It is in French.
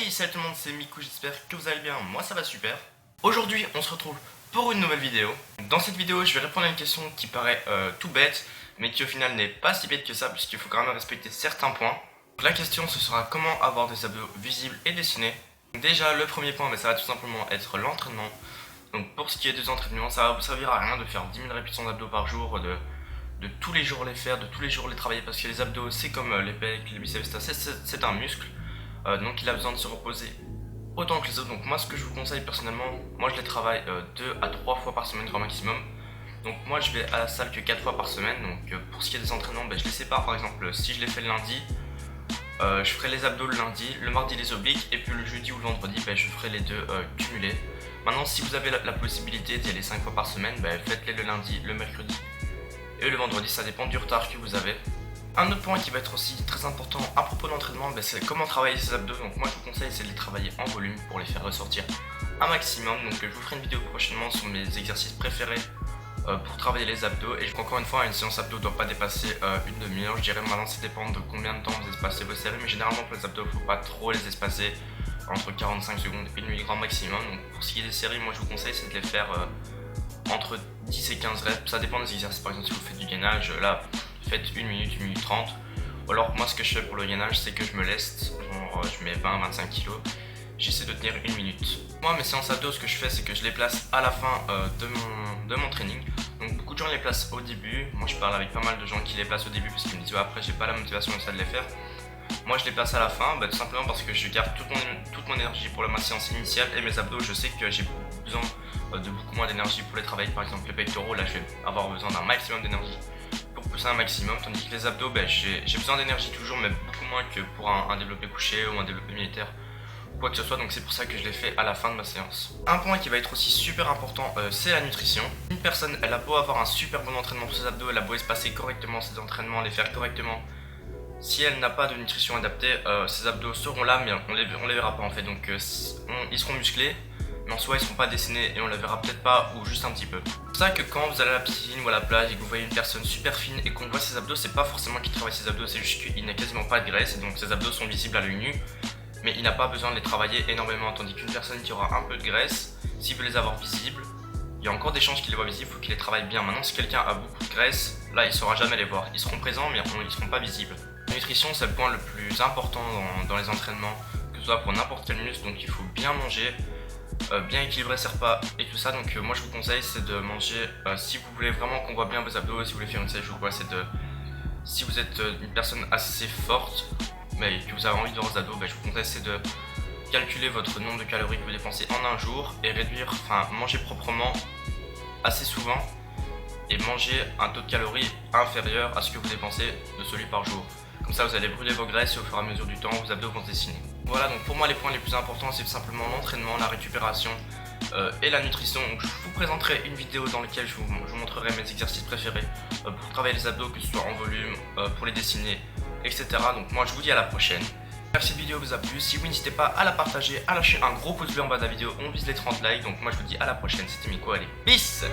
Hey, salut tout le monde, c'est Miku, j'espère que vous allez bien, moi ça va super. Aujourd'hui, on se retrouve pour une nouvelle vidéo. Dans cette vidéo, je vais répondre à une question qui paraît tout bête, mais qui au final n'est pas si bête que ça, puisqu'il faut quand même respecter certains points. La question, ce sera comment avoir des abdos visibles et dessinés. Déjà, le premier point, ça va tout simplement être l'entraînement. Donc pour ce qui est des entraînements, ça va vous servir à rien de faire 10 000 répétitions d'abdos par jour, de tous les jours les faire, de tous les jours les travailler, parce que les abdos, c'est comme les pecs, les biceps, c'est un muscle. Donc il a besoin de se reposer autant que les autres. Donc moi, ce que je vous conseille personnellement, moi je les travaille 2 à 3 fois par semaine grand maximum. Donc moi je vais à la salle que 4 fois par semaine. Donc pour ce qui est des entraînements, je les sépare. Par exemple, si je les fais le lundi, je ferai les abdos le lundi, le mardi les obliques, et puis le jeudi ou le vendredi, je ferai les deux cumulés. Maintenant, si vous avez la possibilité d'y aller 5 fois par semaine, faites-les le lundi, le mercredi et le vendredi, ça dépend du retard que vous avez. Un autre point qui va être aussi très important à propos de l'entraînement, c'est comment travailler ces abdos. Donc moi je vous conseille, c'est de les travailler en volume pour les faire ressortir un maximum. Donc je vous ferai une vidéo prochainement sur mes exercices préférés pour travailler les abdos. Et encore une fois, une séance abdos ne doit pas dépasser une demi-heure. Je dirais maintenant, ça dépend de combien de temps vous espacez vos séries, mais généralement pour les abdos, il ne faut pas trop les espacer, entre 45 secondes et 1 minute grand maximum. Donc pour ce qui est des séries, moi je vous conseille, c'est de les faire entre 10 et 15 reps. Ça dépend des exercices. Par exemple, si vous faites du gainage, là faites 1 minute, 1 minute 30. Ou alors moi ce que je fais pour le gainage, c'est que je me laisse, genre je mets 20-25 kg, j'essaie de tenir 1 minute. Moi mes séances abdos, ce que je fais, c'est que je les place à la fin de mon training. Donc beaucoup de gens les placent au début. Moi je parle avec pas mal de gens qui les placent au début parce qu'ils me disent après j'ai pas la motivation de les faire. Moi je les place à la fin, tout simplement parce que je garde toute mon énergie pour ma séance initiale, et mes abdos, je sais que j'ai besoin de beaucoup moins d'énergie pour les travailler. Par exemple les pectoraux, là je vais avoir besoin d'un maximum d'énergie pour pousser un maximum, tandis que les abdos, j'ai besoin d'énergie toujours, mais beaucoup moins que pour un développé couché ou un développé militaire ou quoi que ce soit. Donc c'est pour ça que je les fais à la fin de ma séance. Un point qui va être aussi super important, c'est la nutrition. Une personne, elle a beau avoir un super bon entraînement pour ses abdos, elle a beau espacer correctement ses entraînements, les faire correctement, si elle n'a pas de nutrition adaptée, ses abdos seront là, mais on les verra pas en fait. Donc ils seront musclés, mais en soi ils seront pas dessinés et on les verra peut-être pas, ou juste un petit peu. C'est pour ça que quand vous allez à la piscine ou à la plage et que vous voyez une personne super fine et qu'on voit ses abdos, c'est pas forcément qu'il travaille ses abdos, c'est juste qu'il n'a quasiment pas de graisse, et donc ses abdos sont visibles à l'œil nu, mais il n'a pas besoin de les travailler énormément. Tandis qu'une personne qui aura un peu de graisse, s'il veut les avoir visibles, il y a encore des chances qu'il les voit visibles, il faut qu'il les travaille bien. Maintenant, si quelqu'un a beaucoup de graisse, là il saura jamais les voir. Ils seront présents, mais ils seront pas visibles. La nutrition, c'est le point le plus important dans les entraînements, que ce soit pour n'importe quel muscle. Donc il faut bien manger, bien équilibrer ses repas et tout ça. Donc moi je vous conseille, c'est de manger, si vous voulez vraiment qu'on voit bien vos abdos, si vous voulez faire une sèche ou quoi, si vous êtes une personne assez forte mais que vous avez envie de voir vos abdos, je vous conseille, c'est de calculer votre nombre de calories que vous dépensez en un jour et manger proprement assez souvent, et manger un taux de calories inférieur à ce que vous dépensez de celui par jour. Comme ça vous allez brûler vos graisses et au fur et à mesure du temps vos abdos vont se dessiner. Voilà, donc pour moi les points les plus importants, c'est simplement l'entraînement, la récupération et la nutrition. Donc je vous présenterai une vidéo dans laquelle je vous montrerai mes exercices préférés pour travailler les abdos, que ce soit en volume, pour les dessiner, etc. Donc moi je vous dis à la prochaine. J'espère que cette vidéo vous a plu. Si oui, n'hésitez pas à la partager, à lâcher un gros pouce bleu en bas de la vidéo. On vise les 30 likes. Donc moi je vous dis à la prochaine. C'était Miku, allez, peace.